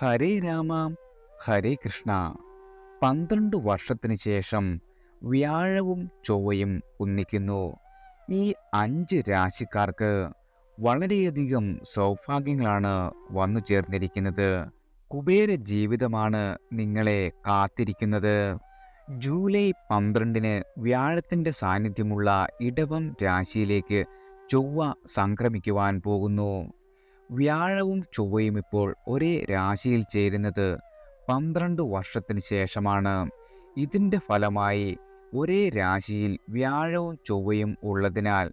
ഹരേ രാമ ഹരേ കൃഷ്ണ. 12 വർഷത്തിന് ശേഷം വ്യാഴവും ചൊവ്വയും ഒന്നിക്കുന്നു. ഈ 5 രാശിക്കാർക്ക് വളരെയധികം സൗഭാഗ്യങ്ങളാണ് വന്നു ചേർന്നിരിക്കുന്നത്. കുബേര ജീവിതമാണ് നിങ്ങളെ കാത്തിരിക്കുന്നത്. ജൂലൈ 12-ന് വ്യാഴത്തിൻ്റെ സാന്നിധ്യമുള്ള ഇടവം രാശിയിലേക്ക് ചൊവ്വ സംക്രമിക്കുവാൻ പോകുന്നു. വ്യാഴവും ചൊവ്വയും ഇപ്പോൾ ഒരേ രാശിയിൽ ചേരുന്നത് 12 വർഷത്തിന് ശേഷമാണ്. ഇതിൻ്റെ ഫലമായി ഒരേ രാശിയിൽ വ്യാഴവും ചൊവ്വയും ഉള്ളതിനാൽ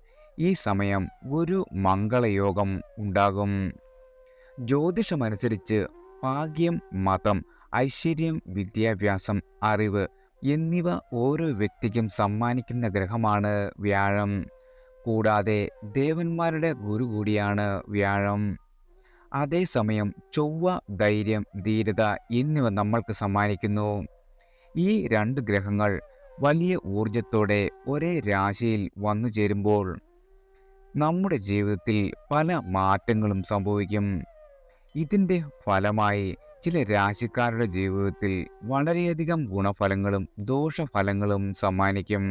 ഈ സമയം ഒരു മംഗളയോഗം ഉണ്ടാകും. ജ്യോതിഷമനുസരിച്ച് ഭാഗ്യം, മതം, ഐശ്വര്യം, വിദ്യാഭ്യാസം, അറിവ് എന്നിവ ഓരോ വ്യക്തിക്കും സമ്മാനിക്കുന്ന ഗ്രഹമാണ് വ്യാഴം. കൂടാതെ ദേവന്മാരുടെ ഗുരു കൂടിയാണ് വ്യാഴം. അതേസമയം ചൊവ്വ ധൈര്യം, ധീരത എന്നിവ നമ്മൾക്ക് സമ്മാനിക്കുന്നു. ഈ 2 ഗ്രഹങ്ങൾ വലിയ ഊർജത്തോടെ ഒരേ രാശിയിൽ വന്നു ചേരുമ്പോൾ നമ്മുടെ ജീവിതത്തിൽ പല മാറ്റങ്ങളും സംഭവിക്കും. ഇതിൻ്റെ ഫലമായി ചില രാശിക്കാരുടെ ജീവിതത്തിൽ വളരെയധികം ഗുണഫലങ്ങളും ദോഷഫലങ്ങളും സമ്മാനിക്കും.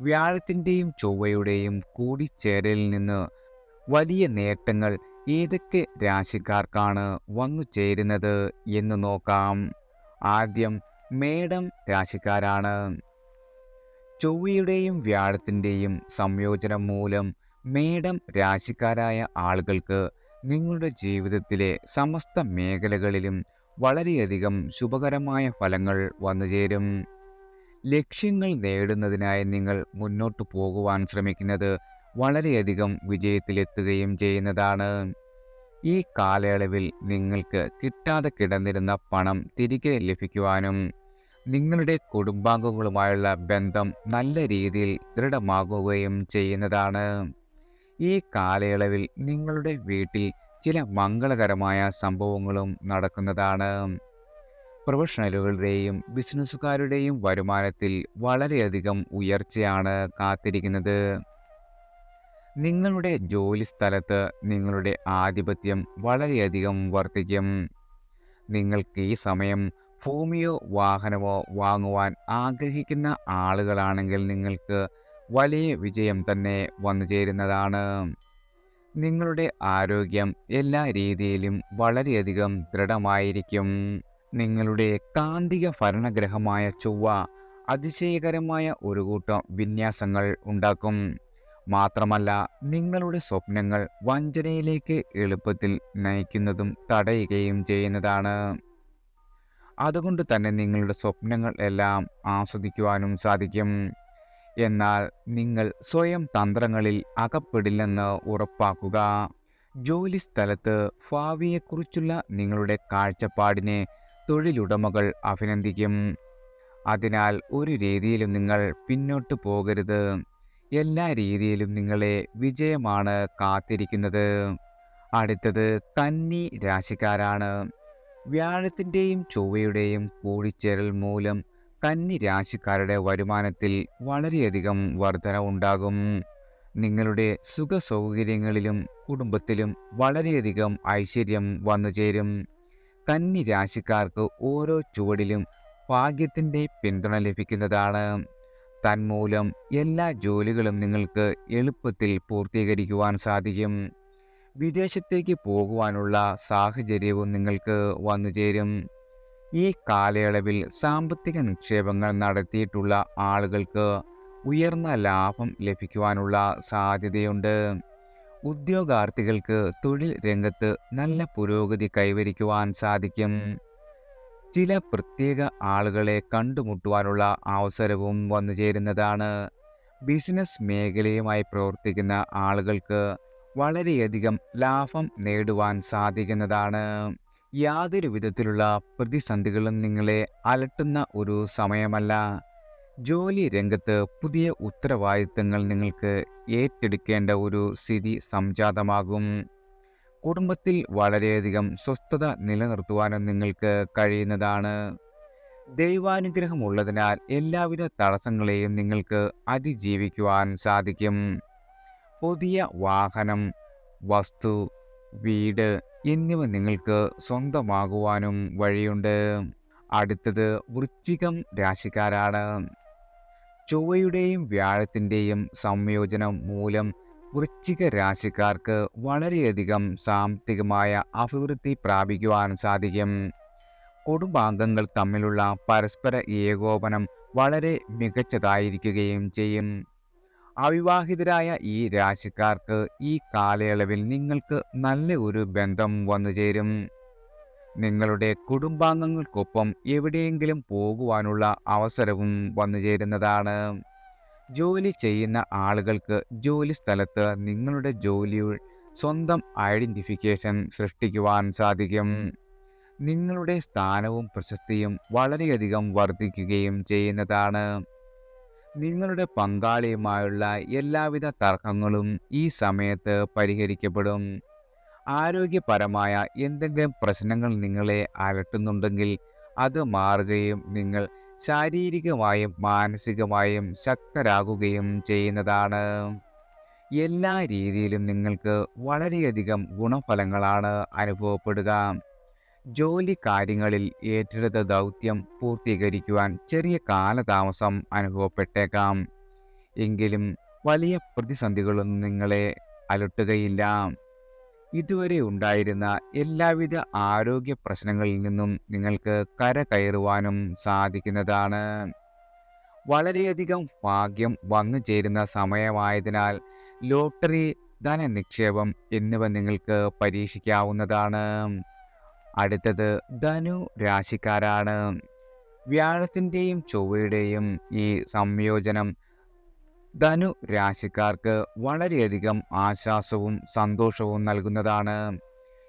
വ്യാഴത്തിൻ്റെയും ചൊവ്വയുടെയും കൂടിച്ചേരലിൽ നിന്ന് വലിയ നേട്ടങ്ങൾ ഏതൊക്കെ രാശിക്കാർക്കാണ് വന്നു ചേരുന്നത് എന്ന് നോക്കാം. ആദ്യം മേടം രാശിക്കാരാണ്. ചൊവ്വയുടെയും വ്യാഴത്തിൻ്റെയും സംയോജനം മൂലം മേടം രാശിക്കാരായ ആളുകൾക്ക് നിങ്ങളുടെ ജീവിതത്തിലെ സമസ്ത മേഖലകളിലും വളരെയധികം ശുഭകരമായ ഫലങ്ങൾ വന്നുചേരും. ലക്ഷ്യങ്ങൾ നേടുന്നതിനായി നിങ്ങൾ മുന്നോട്ട് പോകുവാൻ ശ്രമിക്കുന്നത് വളരെയധികം വിജയത്തിലെത്തുകയും ചെയ്യുന്നതാണ്. ഈ കാലയളവിൽ നിങ്ങൾക്ക് കിട്ടാതെ കിടന്നിരുന്ന പണം തിരികെ ലഭിക്കുവാനും നിങ്ങളുടെ കുടുംബാംഗങ്ങളുമായുള്ള ബന്ധം നല്ല രീതിയിൽ ദൃഢമാകുകയും ചെയ്യുന്നതാണ്. ഈ കാലയളവിൽ നിങ്ങളുടെ വീട്ടിൽ ചില മംഗളകരമായ സംഭവങ്ങളും നടക്കുന്നതാണ്. പ്രൊഫഷണലുകളുടെയും ബിസിനസ്സുകാരുടെയും വരുമാനത്തിൽ വളരെയധികം ഉയർച്ചയാണ് കാത്തിരിക്കുന്നത്. നിങ്ങളുടെ ജോലി സ്ഥലത്ത് നിങ്ങളുടെ ആധിപത്യം വളരെയധികം വർദ്ധിക്കും. നിങ്ങൾക്ക് ഈ സമയം ഭൂമിയോ വാഹനമോ വാങ്ങുവാൻ ആഗ്രഹിക്കുന്ന ആളുകളാണെങ്കിൽ നിങ്ങൾക്ക് വലിയ വിജയം തന്നെ വന്നു ചേരുന്നതാണ്. നിങ്ങളുടെ ആരോഗ്യം എല്ലാ രീതിയിലും വളരെയധികം ദൃഢമായിരിക്കും. നിങ്ങളുടെ കാന്തിക ഭരണഗ്രഹമായ ചൊവ്വ അതിശയകരമായ ഒരു കൂട്ടം വിന്യാസങ്ങൾ ഉണ്ടാക്കും. മാത്രമല്ല, നിങ്ങളുടെ സ്വപ്നങ്ങൾ വഞ്ചനയിലേക്ക് എളുപ്പത്തിൽ നയിക്കുന്നതും തടയുകയും ചെയ്യുന്നതാണ്. അതുകൊണ്ട് തന്നെ നിങ്ങളുടെ സ്വപ്നങ്ങൾ എല്ലാം ആസ്വദിക്കുവാനും സാധിക്കും. എന്നാൽ നിങ്ങൾ സ്വയം തന്ത്രങ്ങളിൽ അകപ്പെടില്ലെന്ന് ഉറപ്പാക്കുക. ജോലി സ്ഥലത്ത് ഭാവിയെക്കുറിച്ചുള്ള നിങ്ങളുടെ കാഴ്ചപ്പാടിനെ തൊഴിലുടമകൾ അഭിനന്ദിക്കും. അതിനാൽ ഒരു രീതിയിലും നിങ്ങൾ പിന്നോട്ട് പോകരുത്. എല്ലാ രീതിയിലും നിങ്ങളെ വിജയമാണ് കാത്തിരിക്കുന്നത്. അടുത്തത് കന്നി രാശിക്കാരാണ്. വ്യാഴത്തിൻ്റെയും ചൊവ്വയുടെയും കൂടിച്ചേരൽ മൂലം കന്നി രാശിക്കാരുടെ വരുമാനത്തിൽ വളരെയധികം വർധന ഉണ്ടാകും. നിങ്ങളുടെ സുഖ സൗകര്യങ്ങളിലും കുടുംബത്തിലും വളരെയധികം ഐശ്വര്യം വന്നുചേരും. കന്നി രാശിക്കാർക്ക് ഓരോ ചുവടിലും ഭാഗ്യത്തിൻ്റെ പിന്തുണ ലഭിക്കുന്നതാണ്. തന്മൂലം എല്ലാ ജോലികളും നിങ്ങൾക്ക് എളുപ്പത്തിൽ പൂർത്തീകരിക്കുവാൻ സാധിക്കും. വിദേശത്തേക്ക് പോകുവാനുള്ള സാഹചര്യവും നിങ്ങൾക്ക് വന്നുചേരും. ഈ കാലയളവിൽ സാമ്പത്തിക നിക്ഷേപങ്ങൾ നടത്തിയിട്ടുള്ള ആളുകൾക്ക് ഉയർന്ന ലാഭം ലഭിക്കുവാനുള്ള സാധ്യതയുണ്ട്. ഉദ്യോഗാർത്ഥികൾക്ക് തൊഴിൽ രംഗത്ത് നല്ല പുരോഗതി കൈവരിക്കുവാൻ സാധിക്കും. ചില പ്രത്യേക ആളുകളെ കണ്ടുമുട്ടുവാനുള്ള അവസരവും വന്നുചേരുന്നതാണ്. ബിസിനസ് മേഖലയുമായി പ്രവർത്തിക്കുന്ന ആളുകൾക്ക് വളരെയധികം ലാഭം നേടുവാൻ സാധിക്കുന്നതാണ്. യാതൊരു വിധത്തിലുള്ള പ്രതിസന്ധികളും നിങ്ങളെ അലട്ടുന്ന ഒരു സമയമല്ല. ജോലി രംഗത്ത് പുതിയ ഉത്തരവാദിത്തങ്ങൾ നിങ്ങൾക്ക് ഏറ്റെടുക്കേണ്ട ഒരു സ്ഥിതി സംജാതമാകും. കുടുംബത്തിൽ വളരെയധികം സ്വസ്ഥത നിലനിർത്തുവാനും നിങ്ങൾക്ക് കഴിയുന്നതാണ്. ദൈവാനുഗ്രഹമുള്ളതിനാൽ എല്ലാവിധ തടസ്സങ്ങളെയും നിങ്ങൾക്ക് അതിജീവിക്കുവാൻ സാധിക്കും. പുതിയ വാഹനം, വസ്തു, വീട് എന്നിവ നിങ്ങൾക്ക് സ്വന്തമാകുവാനും വഴിയുണ്ട്. അടുത്തത് വൃശ്ചികം രാശിക്കാരാണ്. ചൊവ്വയുടെയും വ്യാഴത്തിൻ്റെയും സംയോജനം മൂലം വൃശ്ചിക രാശിക്കാർക്ക് വളരെയധികം സാമ്പത്തികമായ അഭിവൃദ്ധി പ്രാപിക്കുവാൻ സാധിക്കും. കുടുംബാംഗങ്ങൾ തമ്മിലുള്ള പരസ്പര ഏകോപനം വളരെ മികച്ചതായിരിക്കുകയും ചെയ്യും. അവിവാഹിതരായ ഈ രാശിക്കാർക്ക് ഈ കാലയളവിൽ നിങ്ങൾക്ക് നല്ല ഒരു ബന്ധം വന്നുചേരും. നിങ്ങളുടെ കുടുംബാംഗങ്ങൾക്കൊപ്പം എവിടെയെങ്കിലും പോകുവാനുള്ള അവസരവും വന്നുചേരുന്നതാണ്. ജോലി ചെയ്യുന്ന ആളുകൾക്ക് ജോലി സ്ഥലത്ത് നിങ്ങളുടെ ജോലിയുടെ സ്വന്തം ഐഡന്റിഫിക്കേഷൻ സൃഷ്ടിക്കുവാൻ സാധിക്കും. നിങ്ങളുടെ സ്ഥാനവും പ്രശസ്തിയും വളരെയധികം വർദ്ധിക്കുകയും ചെയ്യുന്നതാണ്. നിങ്ങളുടെ പങ്കാളിയുമായുള്ള എല്ലാവിധ തർക്കങ്ങളും ഈ സമയത്ത് പരിഹരിക്കപ്പെടും. ആരോഗ്യപരമായ എന്തെങ്കിലും പ്രശ്നങ്ങൾ നിങ്ങളെ അലട്ടുന്നുണ്ടെങ്കിൽ അത് മാറുകയും നിങ്ങൾ ശാരീരികമായും മാനസികമായും ശക്തരാകുകയും ചെയ്യുന്നതാണ്. എല്ലാ രീതിയിലും നിങ്ങൾക്ക് വളരെയധികം ഗുണഫലങ്ങളാണ് അനുഭവപ്പെടുക. ജോലി കാര്യങ്ങളിൽ ഏറ്റെടുത്ത ദൗത്യം പൂർത്തീകരിക്കുവാൻ ചെറിയ കാലതാമസം അനുഭവപ്പെട്ടേക്കാം. എങ്കിലും വലിയ പ്രതിസന്ധികളൊന്നും നിങ്ങളെ അലട്ടുകയില്ല. ഇതുവരെ ഉണ്ടായിരുന്ന എല്ലാവിധ ആരോഗ്യ പ്രശ്നങ്ങളിൽ നിന്നും നിങ്ങൾക്ക് കരകയറുവാനും സാധിക്കുന്നതാണ്. വളരെയധികം ഭാഗ്യം വന്നു ചേരുന്ന സമയമായതിനാൽ ലോട്ടറി, ധനനിക്ഷേപം എന്നിവ നിങ്ങൾക്ക് പരീക്ഷിക്കാവുന്നതാണ്. അടുത്തത് ധനു രാശിക്കാരാണ്. വ്യാഴത്തിൻ്റെയും ചൊവ്വയുടെയും ഈ സംയോജനം ധനു രാശിക്കാർക്ക് വളരെയധികം ആശ്വാസവും സന്തോഷവും നൽകുന്നതാണ്.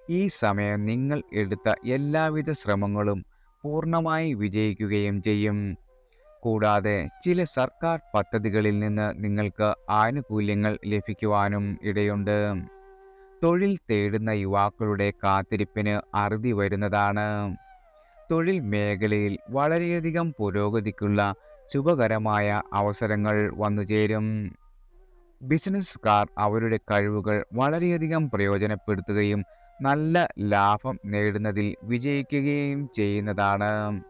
ഈ സമയം നിങ്ങൾ എടുത്ത എല്ലാവിധ ശ്രമങ്ങളും പൂർണ്ണമായി വിജയിക്കുകയും ചെയ്യും. കൂടാതെ ചില സർക്കാർ പദ്ധതികളിൽ നിന്ന് നിങ്ങൾക്ക് ആനുകൂല്യങ്ങൾ ലഭിക്കുവാനും ഇടയുണ്ട്. തൊഴിൽ തേടുന്ന യുവാക്കളുടെ കാത്തിരിപ്പിന് അറുതി വരുന്നതാണ്. തൊഴിൽ മേഖലയിൽ വളരെയധികം പുരോഗതിക്കുള്ള ശുഭകരമായ അവസരങ്ങൾ വന്നുചേരും. ബിസിനസ്സുകാർ അവരുടെ കഴിവുകൾ വളരെയധികം പ്രയോജനപ്പെടുത്തുകയും നല്ല ലാഭം നേടുന്നതിൽ വിജയിക്കുകയും ചെയ്യുന്നതാണ്.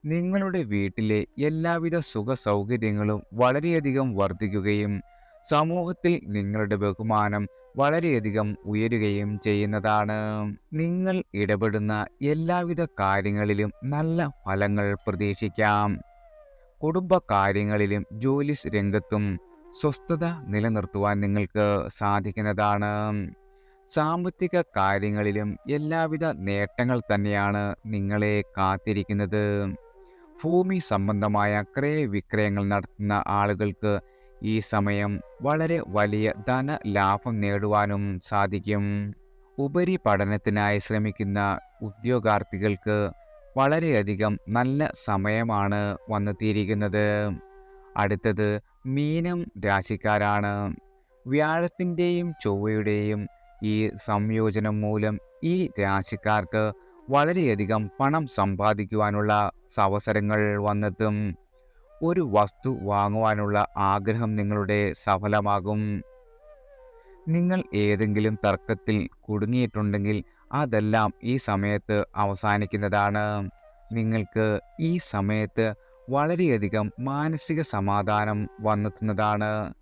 നിങ്ങളുടെ വീട്ടിലെ എല്ലാവിധ സുഖ സൗകര്യങ്ങളും വളരെയധികം വർദ്ധിക്കുകയും സമൂഹത്തിൽ നിങ്ങളുടെ ബഹുമാനം വളരെയധികം ഉയരുകയും ചെയ്യുന്നതാണ്. നിങ്ങൾ ഇടപെടുന്ന എല്ലാവിധ കാര്യങ്ങളിലും നല്ല ഫലങ്ങൾ പ്രതീക്ഷിക്കാം. കുടുംബകാര്യങ്ങളിലും ജോലി രംഗത്തും സ്വസ്ഥത നിലനിർത്തുവാൻ നിങ്ങൾക്ക് സാധിക്കുന്നതാണ്. സാമ്പത്തിക കാര്യങ്ങളിലും എല്ലാവിധ നേട്ടങ്ങൾ തന്നെയാണ് നിങ്ങളെ കാത്തിരിക്കുന്നത്. ഭൂമി സംബന്ധമായ ക്രയവിക്രയങ്ങൾ നടത്തുന്ന ആളുകൾക്ക് ഈ സമയം വളരെ വലിയ ധനലാഭം നേടുവാനും സാധിക്കും. ഉപരിപഠനത്തിനായി ശ്രമിക്കുന്ന ഉദ്യോഗാർത്ഥികൾക്ക് വളരെയധികം നല്ല സമയമാണ് വന്നെത്തിയിരിക്കുന്നത്. അടുത്തത് മീനം രാശിക്കാരാണ്. വ്യാഴത്തിൻ്റെയും ചൊവ്വയുടെയും ഈ സംയോജനം മൂലം ഈ രാശിക്കാർക്ക് വളരെയധികം പണം സമ്പാദിക്കുവാനുള്ള അവസരങ്ങൾ വന്നെത്തും. ഒരു വസ്തു വാങ്ങുവാനുള്ള ആഗ്രഹം നിങ്ങളുടെ സഫലമാകും. നിങ്ങൾ ഏതെങ്കിലും തർക്കത്തിൽ കുടുങ്ങിയിട്ടുണ്ടെങ്കിൽ അതെല്ലാം ഈ സമയത്ത് അവസാനിക്കുന്നതാണ്. നിങ്ങൾക്ക് ഈ സമയത്ത് വളരെയധികം മാനസിക സമാധാനം വന്നെത്തുന്നതാണ്.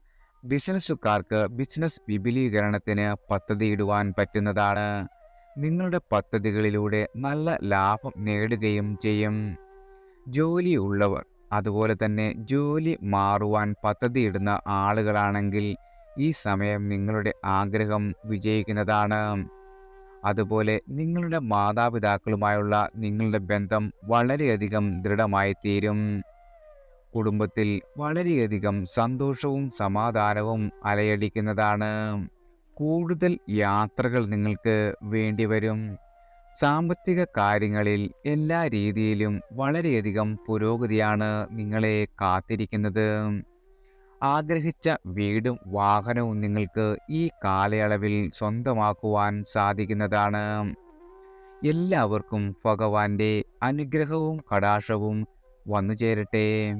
ബിസിനസ്സുകാർക്ക് ബിസിനസ് വിപുലീകരണത്തിന് പദ്ധതിയിടുവാൻ പറ്റുന്നതാണ്. നിങ്ങളുടെ പദ്ധതികളിലൂടെ നല്ല ലാഭം നേടുകയും ചെയ്യും. ജോലി ഉള്ളവർ, അതുപോലെ തന്നെ ജോലി മാറുവാൻ പദ്ധതിയിടുന്ന ആളുകളാണെങ്കിൽ ഈ സമയം നിങ്ങളുടെ ആഗ്രഹം വിജയിക്കുന്നതാണ്. അതുപോലെ നിങ്ങളുടെ മാതാപിതാക്കളുമായുള്ള നിങ്ങളുടെ ബന്ധം വളരെയധികം ദൃഢമായി തീരും. കുടുംബത്തിൽ വളരെയധികം സന്തോഷവും സമാധാനവും അലയടിക്കുന്നതാണ്. കൂടുതൽ യാത്രകൾ നിങ്ങൾക്ക് വേണ്ടിവരും. സാമ്പത്തിക കാര്യങ്ങളിൽ എല്ലാ രീതിയിലും വളരെയധികം പുരോഗതിയാണ് നിങ്ങളെ കാത്തിരിക്കുന്നത്. ആഗ്രഹിച്ച വീടും വാഹനവും നിങ്ങൾക്ക് ഈ കാലയളവിൽ സ്വന്തമാക്കുവാൻ സാധിക്കുന്നതാണ്. എല്ലാവർക്കും ഭഗവാന്റെ അനുഗ്രഹവും കടാക്ഷവും വന്നു ചേരട്ടെ.